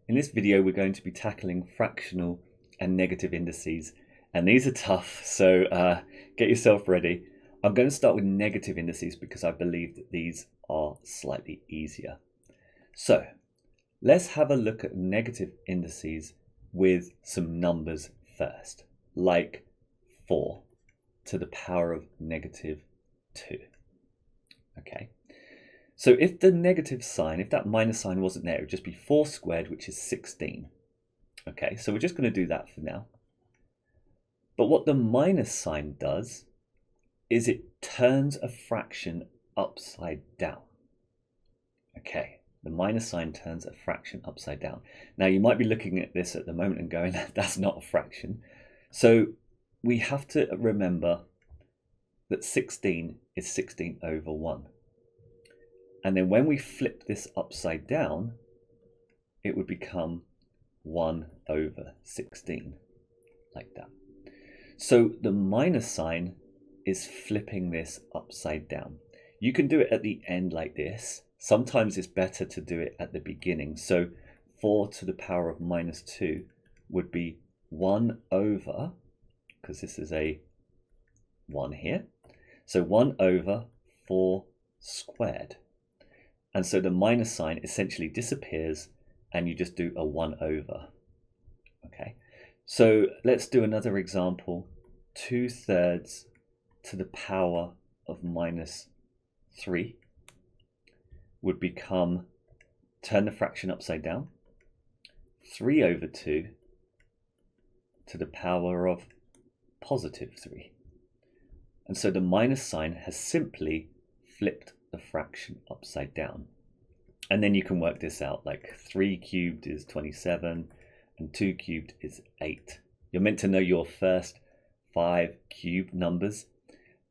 In this video, we're going to be tackling fractional and negative indices, and these are tough, so get yourself ready. I'm going to start with negative indices because I believe that these are slightly easier. So let's have a look at negative indices with some numbers first, like 4 to the power of negative 2. Okay. So if the negative sign, if that minus sign wasn't there, it would just be 4 squared, which is 16. Okay, so we're just going to do that for now. But what the minus sign does is it turns a fraction upside down. Okay, the minus sign turns a fraction upside down. Now you might be looking at this at the moment and going, that's not a fraction. So we have to remember that 16 is 16 over 1. And then when we flip this upside down, it would become 1 over 16, like that. So the minus sign is flipping this upside down. You can do it at the end like this. Sometimes it's better to do it at the beginning. So 4 to the power of minus 2 would be 1 over, because this is a 1 here. So 1 over 4 squared. And so the minus sign essentially disappears and you just do a 1 over. Okay, so let's do another example. 2/3 to the power of minus 3 would become, turn the fraction upside down, 3 over 2 to the power of positive 3. And so the minus sign has simply flipped the fraction upside down. And then you can work this out, like 3 cubed is 27 and 2 cubed is 8. You're meant to know your first 5 cube numbers,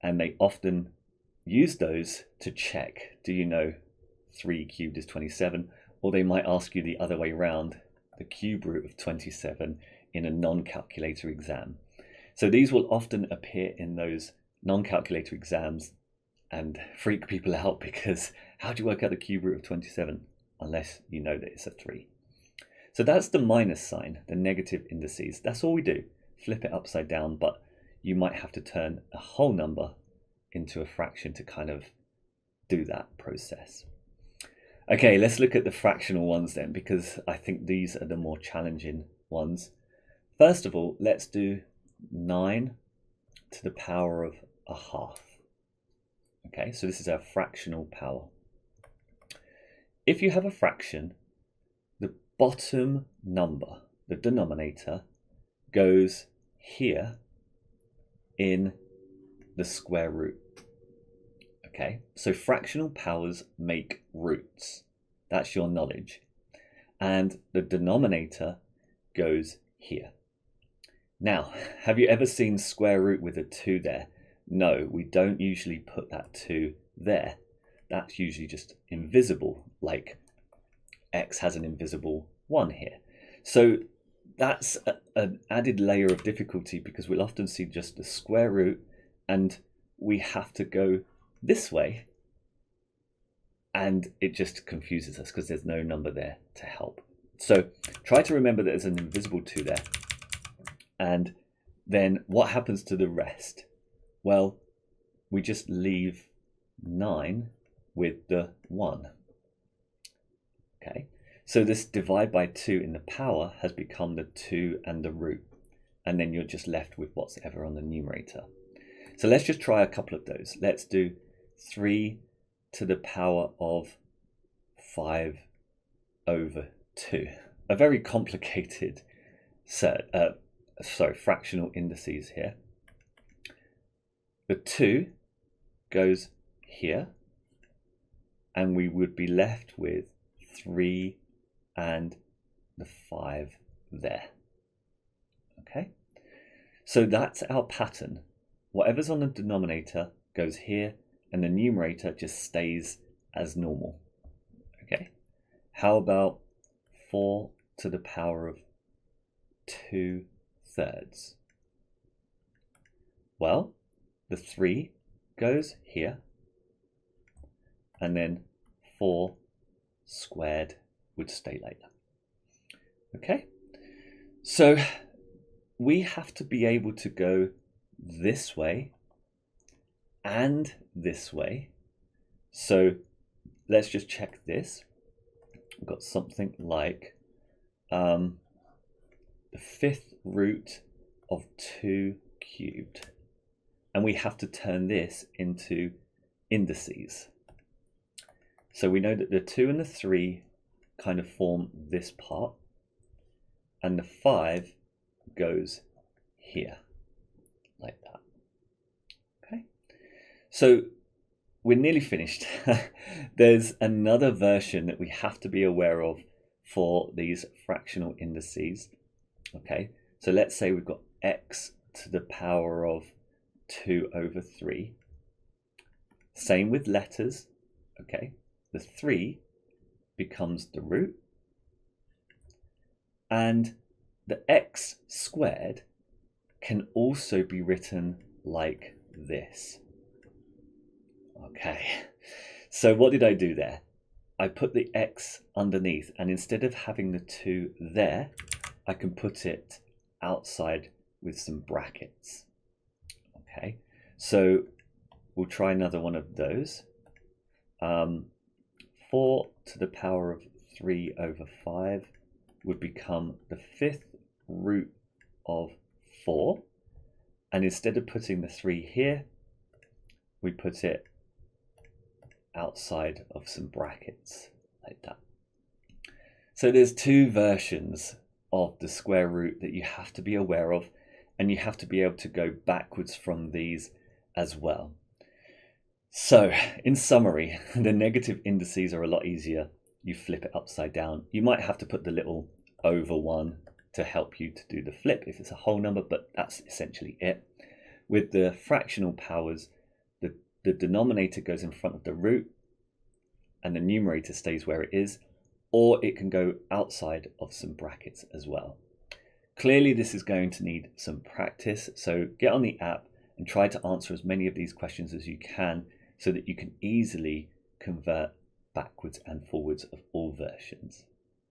and they often use those to check, do you know 3 cubed is 27? Or they might ask you the other way around, the cube root of 27 in a non-calculator exam. So these will often appear in those non-calculator exams and freak people out, because how do you work out the cube root of 27 unless you know that it's a 3? So that's the minus sign, the negative indices. That's all we do, flip it upside down, but you might have to turn a whole number into a fraction to kind of do that process. Okay, let's look at the fractional ones then, because I think these are the more challenging ones. First of all, let's do 9 to the power of a half. Okay, so this is our fractional power. If you have a fraction, the bottom number, the denominator, goes here in the square root. Okay, so fractional powers make roots. That's your knowledge. And the denominator goes here. Now, have you ever seen square root with a 2 there? No, we don't usually put that 2 there. That's usually just invisible, like x has an invisible 1 here. So that's an added layer of difficulty, because we'll often see just the square root and we have to go this way, and it just confuses us because there's no number there to help. So try to remember that there's an invisible 2 there. And then what happens to the rest? Well, we just leave 9 with the 1. Okay, so this divide by 2 in the power has become the 2 and the root, and then you're just left with what's ever on the numerator. So let's just try a couple of those. Let's do 3 to the power of 5 over 2. A very complicated fractional indices here. The 2 goes here, and we would be left with 3 and the 5 there. Okay, so that's our pattern. Whatever's on the denominator goes here, and the numerator just stays as normal. Okay, how about 4 to the power of 2/3? Well, the 3 goes here, and then 4 squared would stay like that. Okay, so we have to be able to go this way and this way. So let's just check this. We've got something like the fifth root of 2 cubed. And we have to turn this into indices. So we know that the 2 and the 3 kind of form this part, and the 5 goes here, like that. Okay, so we're nearly finished. There's another version that we have to be aware of for these fractional indices. Okay, so let's say we've got x to the power of 2 over 3. Same with letters. Okay, the 3 becomes the root, and the x squared can also be written like this. Okay, so what did I do there? I put the x underneath, and instead of having the 2 there, I can put it outside with some brackets. Okay, so we'll try another one of those. 4 to the power of 3 over 5 would become the fifth root of 4. And instead of putting the 3 here, we put it outside of some brackets, like that. So there's 2 versions of the square root that you have to be aware of, and you have to be able to go backwards from these as well. So in summary, the negative indices are a lot easier. You flip it upside down. You might have to put the little over one to help you to do the flip if it's a whole number, but that's essentially it. With the fractional powers, the denominator goes in front of the root and the numerator stays where it is, or it can go outside of some brackets as well. Clearly this is going to need some practice, so get on the app and try to answer as many of these questions as you can so that you can easily convert backwards and forwards of all versions.